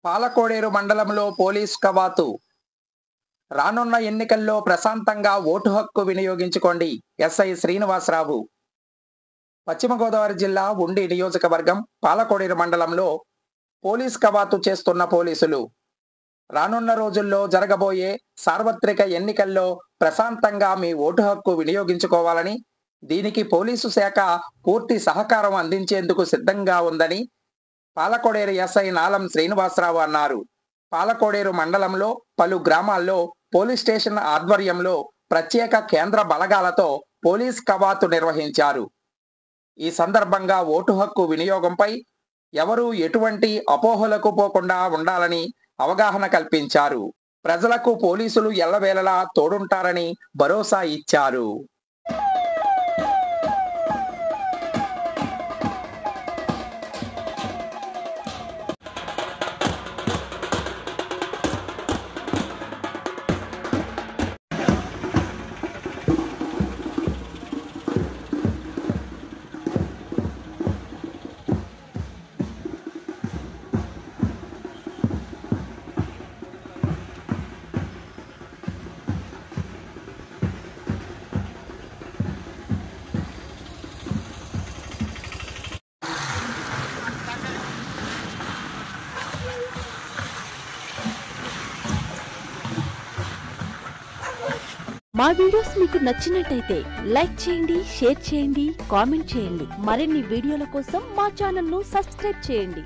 పాలకోడేరు మండలంలో పోలీస్ కవాతు. రానున్న ఎన్నికల్లో ప్రశాంతంగా ఓటు హక్కు వినియోగించుకోండి. ఎస్ఐ శ్రీనివాసరావు. పశ్చిమ గోదావరి జిల్లా ఉండి నియోజకవర్గం పాలకోడేరు మండలంలో పోలీస్ కవాతు చేస్తున్న పోలీసులు రానున్న రోజుల్లో జరగబోయే సార్వత్రిక ఎన్నికల్లో ప్రశాంతంగా మీ ఓటు హక్కు వినియోగించుకోవాలని, దీనికి పోలీసు శాఖ పూర్తి సహకారం అందించేందుకు సిద్ధంగా ఉందని పాలకోడేరు ఎస్ఐ నాలం శ్రీనివాసరావు అన్నారు. పాలకోడేరు మండలంలో పలు గ్రామాల్లో పోలీస్ స్టేషన్ ఆధ్వర్యంలో ప్రత్యేక కేంద్ర బలగాలతో పోలీస్ కవాతు నిర్వహించారు. ఈ సందర్భంగా ఓటు హక్కు వినియోగంపై ఎవరూ ఎటువంటి అపోహలకు పోకుండా ఉండాలని అవగాహన కల్పించారు. ప్రజలకు పోలీసులు ఎల్లవేళలా తోడుంటారని భరోసా ఇచ్చారు. మా వీడియోస్ మీకు నచ్చినట్టయితే లైక్ చేయండి, షేర్ చేయండి, కామెంట్ చేయండి. మరిన్ని వీడియోల కోసం మా ఛానల్ ను సబ్స్క్రైబ్ చేయండి.